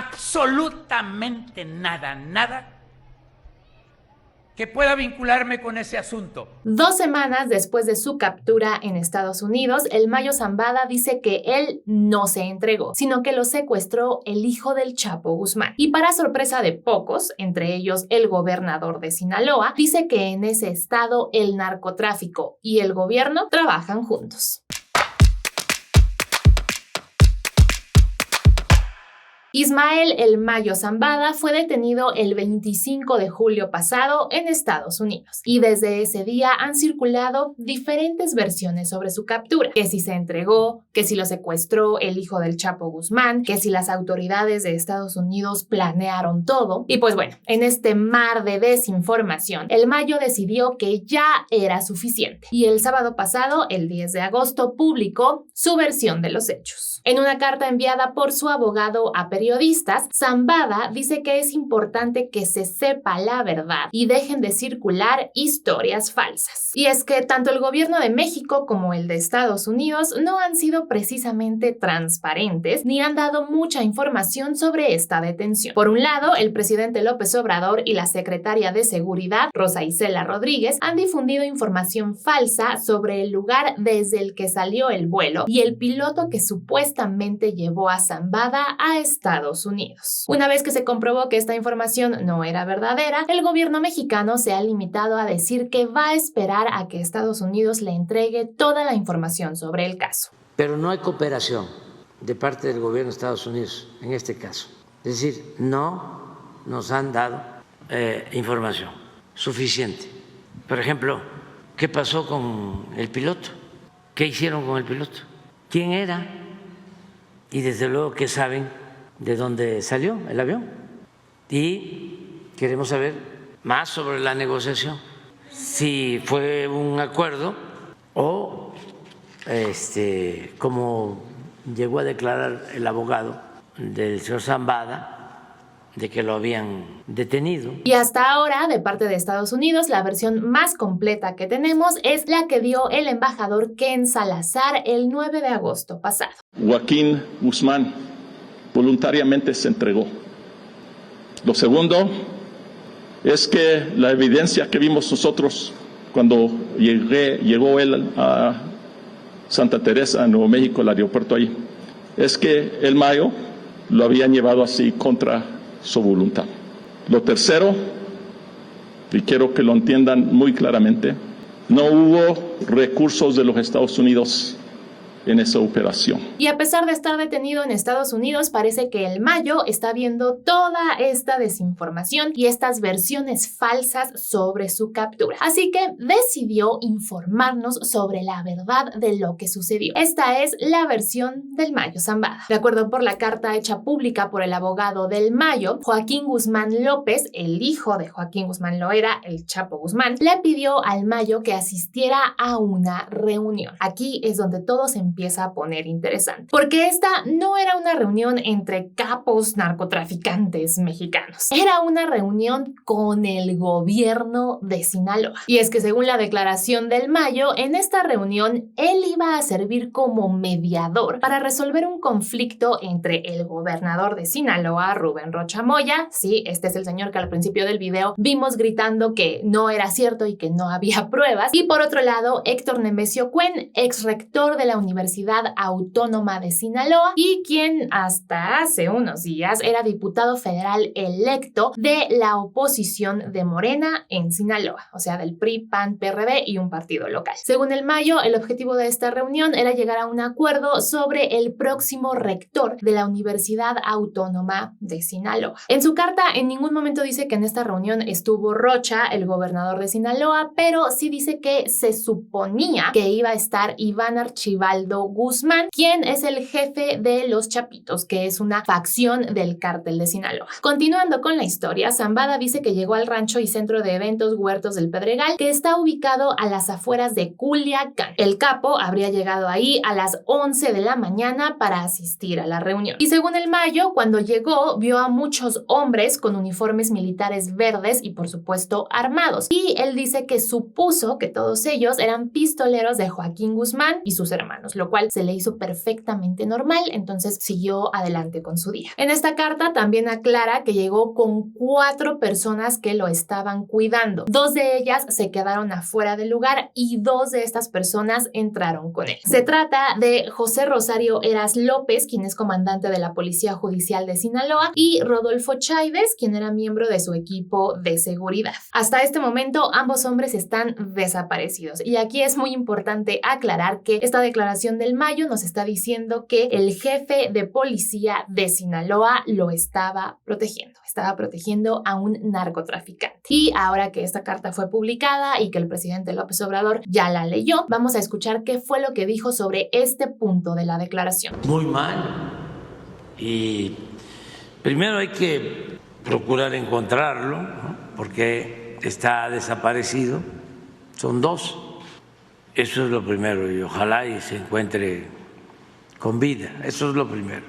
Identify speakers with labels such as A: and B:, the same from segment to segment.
A: absolutamente nada que pueda vincularme con ese asunto.
B: 2 semanas después de su captura en Estados Unidos, el Mayo Zambada dice que él no se entregó, sino que lo secuestró el hijo del Chapo Guzmán. Y para sorpresa de pocos, entre ellos el gobernador de Sinaloa, dice que en ese estado el narcotráfico y el gobierno trabajan juntos. Ismael El Mayo Zambada fue detenido el 25 de julio pasado en Estados Unidos y desde ese día han circulado diferentes versiones sobre su captura, que si se entregó, que si lo secuestró el hijo del Chapo Guzmán, que si las autoridades de Estados Unidos planearon todo. Y pues bueno, en este mar de desinformación, El Mayo decidió que ya era suficiente y el sábado pasado, el 10 de agosto, publicó su versión de los hechos. En una carta enviada por su abogado a periodistas, Zambada dice que es importante que se sepa la verdad y dejen de circular historias falsas. Y es que tanto el gobierno de México como el de Estados Unidos no han sido precisamente transparentes ni han dado mucha información sobre esta detención. Por un lado, el presidente López Obrador y la secretaria de Seguridad, Rosa Isela Rodríguez, han difundido información falsa sobre el lugar desde el que salió el vuelo y el piloto que supuestamente llevó a Zambada a Estados Unidos. Una vez que se comprobó que esta información no era verdadera, el gobierno mexicano se ha limitado a decir que va a esperar a que Estados Unidos le entregue toda la información sobre el caso.
C: Pero no hay cooperación de parte del gobierno de Estados Unidos en este caso. Es decir, no nos han dado información suficiente. Por ejemplo, ¿qué pasó con el piloto? ¿Qué hicieron con el piloto? ¿Quién era? Y desde luego que saben de dónde salió el avión. Y queremos saber más sobre la negociación, si fue un acuerdo o como llegó a declarar el abogado del señor Zambada, de que lo habían detenido.
B: Y hasta ahora, de parte de Estados Unidos, la versión más completa que tenemos es la que dio el embajador Ken Salazar el 9 de agosto pasado.
D: Joaquín Guzmán voluntariamente se entregó. Lo segundo es que la evidencia que vimos nosotros cuando llegó él a Santa Teresa, Nuevo México, el aeropuerto ahí, es que el Mayo lo habían llevado así contra su voluntad. Lo tercero, y quiero que lo entiendan muy claramente, no hubo recursos de los Estados Unidos en esa operación.
B: Y a pesar de estar detenido en Estados Unidos, parece que el Mayo está viendo toda esta desinformación y estas versiones falsas sobre su captura. Así que decidió informarnos sobre la verdad de lo que sucedió. Esta es la versión del Mayo Zambada. De acuerdo por la carta hecha pública por el abogado del Mayo, Joaquín Guzmán López, el hijo de Joaquín Guzmán Loera, el Chapo Guzmán, le pidió al Mayo que asistiera a una reunión. Aquí es donde todo se empieza a poner interesante, porque esta no era una reunión entre capos narcotraficantes mexicanos, era una reunión con el gobierno de Sinaloa. Y es que según la declaración del Mayo, en esta reunión él iba a servir como mediador para resolver un conflicto entre el gobernador de Sinaloa, Rubén Rocha Moya, sí, este es el señor que al principio del video vimos gritando que no era cierto y que no había pruebas, y por otro lado Héctor Nemesio Cuen, ex rector de la Universidad Autónoma de Sinaloa y quien hasta hace unos días era diputado federal electo de la oposición de Morena en Sinaloa, o sea, del PRI, PAN, PRD y un partido local. Según el Mayo, el objetivo de esta reunión era llegar a un acuerdo sobre el próximo rector de la Universidad Autónoma de Sinaloa. En su carta, en ningún momento dice que en esta reunión estuvo Rocha, el gobernador de Sinaloa, pero sí dice que se suponía que iba a estar Iván Archibaldo Guzmán, quien es el jefe de los Chapitos, que es una facción del cártel de Sinaloa. Continuando con la historia, Zambada dice que llegó al rancho y centro de eventos Huertos del Pedregal, que está ubicado a las afueras de Culiacán. El capo habría llegado ahí a las 11 de la mañana para asistir a la reunión. Y según el Mayo, cuando llegó, vio a muchos hombres con uniformes militares verdes y por supuesto armados. Y él dice que supuso que todos ellos eran pistoleros de Joaquín Guzmán y sus hermanos. lo cual se le hizo perfectamente normal, entonces siguió adelante con su día. En esta carta también aclara que llegó con 4 personas que lo estaban cuidando. 2 de ellas se quedaron afuera del lugar y 2 de estas personas entraron con él. Se trata de José Rosario Heras López, quien es comandante de la Policía Judicial de Sinaloa, y Rodolfo Chávez, quien era miembro de su equipo de seguridad. Hasta este momento, ambos hombres están desaparecidos. Y aquí es muy importante aclarar que esta declaración del Mayo nos está diciendo que el jefe de policía de Sinaloa lo estaba protegiendo a un narcotraficante. Y ahora que esta carta fue publicada y que el presidente López Obrador ya la leyó, vamos a escuchar qué fue lo que dijo sobre este punto de la declaración.
C: Muy mal. Y primero hay que procurar encontrarlo, ¿no? Porque está desaparecido. Son 2. Eso es lo primero. Y ojalá y se encuentre con vida. Eso es lo primero.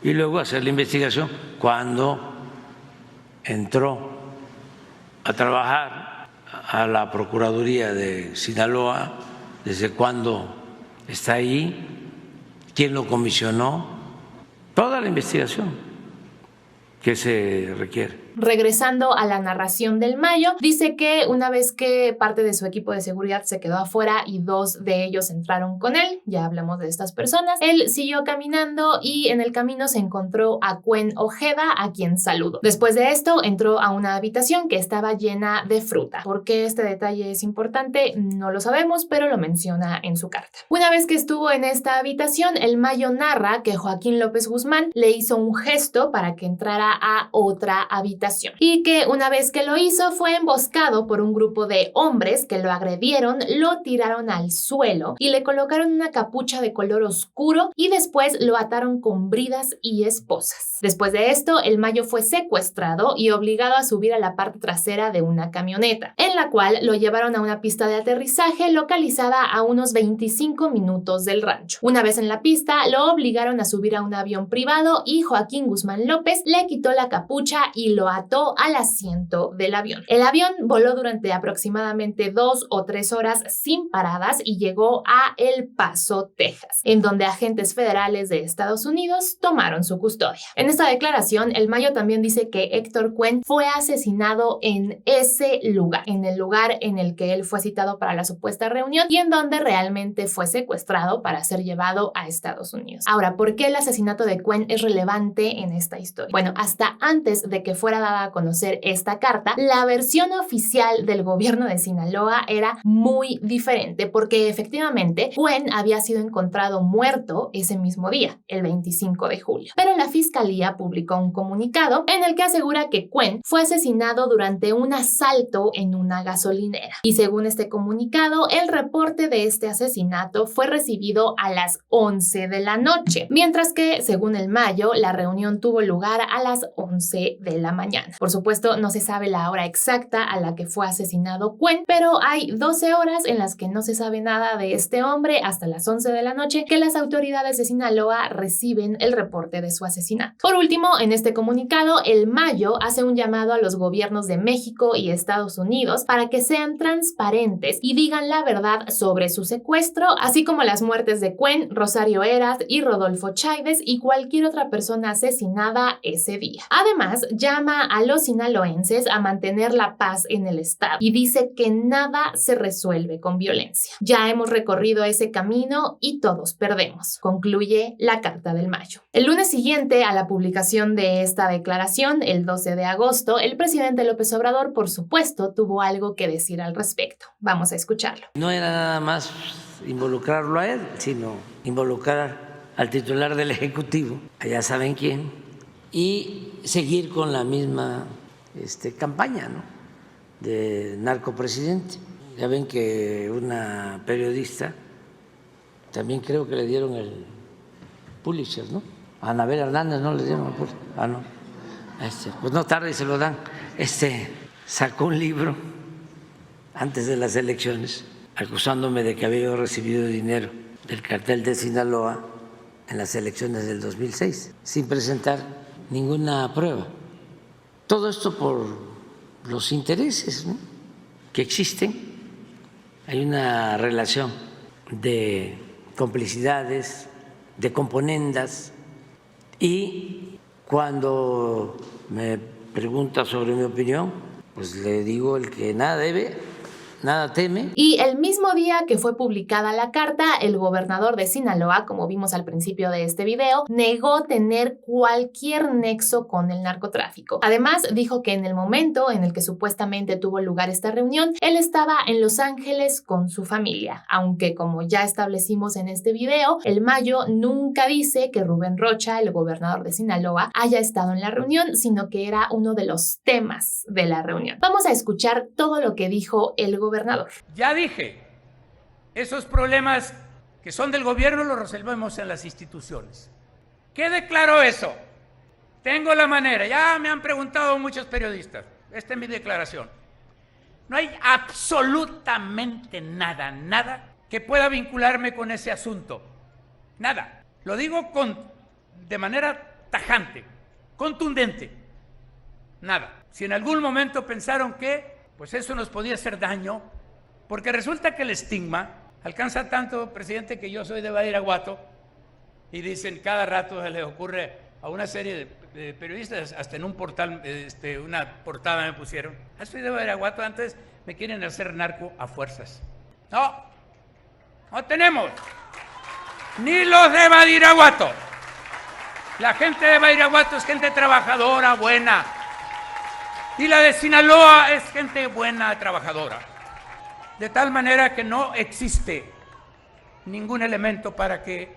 C: Y luego hacer la investigación. Cuando entró a trabajar a la Procuraduría de Sinaloa, desde cuándo está ahí, quién lo comisionó, toda la investigación que se requiere.
B: Regresando a la narración del Mayo, dice que una vez que parte de su equipo de seguridad se quedó afuera y 2 de ellos entraron con él, ya hablamos de estas personas, él siguió caminando y en el camino se encontró a Cuen Ojeda, a quien saludó. Después de esto, entró a una habitación que estaba llena de fruta. ¿Por qué este detalle es importante? No lo sabemos, pero lo menciona en su carta. Una vez que estuvo en esta habitación, el Mayo narra que Joaquín López Guzmán le hizo un gesto para que entrara a otra habitación y que una vez que lo hizo fue emboscado por un grupo de hombres que lo agredieron, lo tiraron al suelo y le colocaron una capucha de color oscuro y después lo ataron con bridas y esposas. Después de esto, el Mayo fue secuestrado y obligado a subir a la parte trasera de una camioneta, en la cual lo llevaron a una pista de aterrizaje localizada a unos 25 minutos del rancho. Una vez en la pista, lo obligaron a subir a un avión privado y Joaquín Guzmán López le quitó la capucha y lo ató al asiento del avión. El avión voló durante aproximadamente 2 o 3 horas sin paradas y llegó a El Paso, Texas, en donde agentes federales de Estados Unidos tomaron su custodia. En esta declaración, el Mayo también dice que Héctor Cuen fue asesinado en ese lugar, en el lugar en el que él fue citado para la supuesta reunión y en donde realmente fue secuestrado para ser llevado a Estados Unidos. Ahora, ¿por qué el asesinato de Cuen es relevante en esta historia? Bueno, hasta antes de que fuera dada a conocer esta carta, la versión oficial del gobierno de Sinaloa era muy diferente porque efectivamente Cuen había sido encontrado muerto ese mismo día, el 25 de julio. Pero la fiscalía publicó un comunicado en el que asegura que Cuen fue asesinado durante un asalto en una gasolinera. Y según este comunicado, el reporte de este asesinato fue recibido a las 11 de la noche, mientras que, según el Mayo, la reunión tuvo lugar a las 11 de la mañana. Por supuesto, no se sabe la hora exacta a la que fue asesinado Cuen, pero hay 12 horas en las que no se sabe nada de este hombre hasta las 11 de la noche que las autoridades de Sinaloa reciben el reporte de su asesinato. Por último, en este comunicado, el Mayo hace un llamado a los gobiernos de México y Estados Unidos para que sean transparentes y digan la verdad sobre su secuestro, así como las muertes de Cuen, Rosario Heras y Rodolfo Chávez y cualquier otra persona asesinada ese día. Además, llama a los sinaloenses a mantener la paz en el estado y dice que nada se resuelve con violencia. Ya hemos recorrido ese camino y todos perdemos, concluye la carta del Mayo. El lunes siguiente a la publicación de esta declaración, el 12 de agosto, el presidente López Obrador, por supuesto, tuvo algo que decir al respecto. Vamos a escucharlo.
C: No era nada más involucrarlo a él, sino involucrar al titular del Ejecutivo, allá saben quién, y seguir con la misma campaña, ¿no?, de narcopresidente. Ya ven que una periodista, también creo que le dieron el Pulitzer, ¿no? A Anabel Hernández no le dieron el Pulitzer. No. Pues no tarde y se lo dan. Sacó un libro antes de las elecciones acusándome de que había recibido dinero del cartel de Sinaloa en las elecciones del 2006 sin presentar ninguna prueba. Todo esto por los intereses, ¿no?, que existen. Hay una relación de complicidades, de componendas, y cuando me pregunta sobre mi opinión, pues le digo: el que nada debe, nada teme.
B: Y el mismo día que fue publicada la carta, el gobernador de Sinaloa, como vimos al principio de este video, negó tener cualquier nexo con el narcotráfico. Además, dijo que en el momento en el que supuestamente tuvo lugar esta reunión, él estaba en Los Ángeles con su familia, aunque como ya establecimos en este video, el Mayo nunca dice que Rubén Rocha, el gobernador de Sinaloa, haya estado en la reunión, sino que era uno de los temas de la reunión. Vamos a escuchar todo lo que dijo el gobernador.
A: Ya dije, esos problemas que son del gobierno los resolvemos en las instituciones. Quede claro eso. Tengo la manera, ya me han preguntado muchos periodistas, esta es mi declaración. No hay absolutamente nada que pueda vincularme con ese asunto. Nada. Lo digo de manera tajante, contundente. Nada. Si en algún momento pensaron que pues eso nos podía hacer daño, porque resulta que el estigma alcanza tanto, presidente, que yo soy de Badiraguato, y dicen cada rato se le ocurre a una serie de periodistas, hasta en un portal, una portada me pusieron: soy de Badiraguato, antes me quieren hacer narco a fuerzas. No tenemos ni los de Badiraguato. La gente de Badiraguato es gente trabajadora, buena. Y la de Sinaloa es gente buena, trabajadora. De tal manera que no existe ningún elemento para que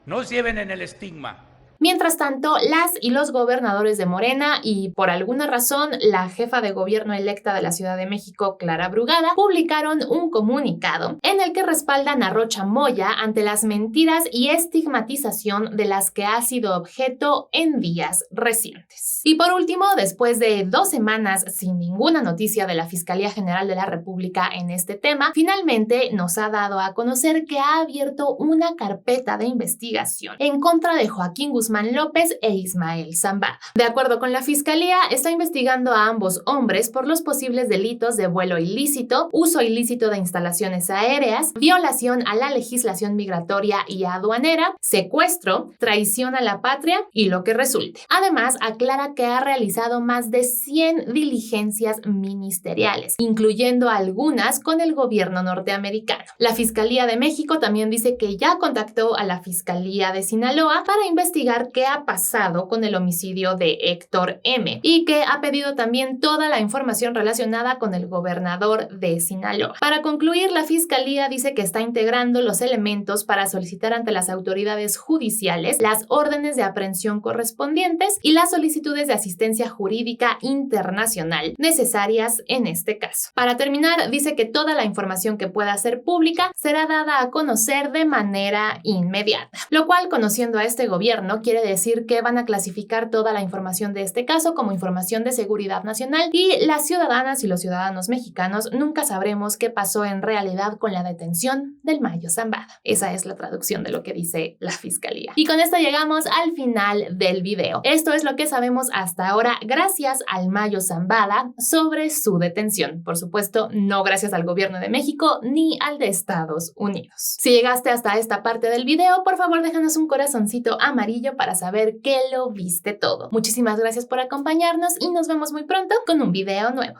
A: nos lleven en el estigma.
B: Mientras tanto, las y los gobernadores de Morena y, por alguna razón, la jefa de gobierno electa de la Ciudad de México, Clara Brugada, publicaron un comunicado en el que respaldan a Rocha Moya ante las mentiras y estigmatización de las que ha sido objeto en días recientes. Y por último, después de 2 semanas sin ninguna noticia de la Fiscalía General de la República en este tema, finalmente nos ha dado a conocer que ha abierto una carpeta de investigación en contra de Joaquín Guzmán López e Ismael Zambada. De acuerdo con la Fiscalía, está investigando a ambos hombres por los posibles delitos de vuelo ilícito, uso ilícito de instalaciones aéreas, violación a la legislación migratoria y aduanera, secuestro, traición a la patria y lo que resulte. Además, aclara que ha realizado más de 100 diligencias ministeriales, incluyendo algunas con el gobierno norteamericano. La Fiscalía de México también dice que ya contactó a la Fiscalía de Sinaloa para investigar qué ha pasado con el homicidio de Héctor M. y que ha pedido también toda la información relacionada con el gobernador de Sinaloa. Para concluir, la Fiscalía dice que está integrando los elementos para solicitar ante las autoridades judiciales las órdenes de aprehensión correspondientes y las solicitudes de asistencia jurídica internacional necesarias en este caso. Para terminar, dice que toda la información que pueda ser pública será dada a conocer de manera inmediata, lo cual, conociendo a este gobierno, quiere decir que van a clasificar toda la información de este caso como información de seguridad nacional y las ciudadanas y los ciudadanos mexicanos nunca sabremos qué pasó en realidad con la detención del Mayo Zambada. Esa es la traducción de lo que dice la Fiscalía. Y con esto llegamos al final del video. Esto es lo que sabemos hasta ahora gracias al Mayo Zambada sobre su detención. Por supuesto, no gracias al gobierno de México ni al de Estados Unidos. Si llegaste hasta esta parte del video, por favor déjanos un corazoncito amarillo para saber que lo viste todo. Muchísimas gracias por acompañarnos y nos vemos muy pronto con un video nuevo.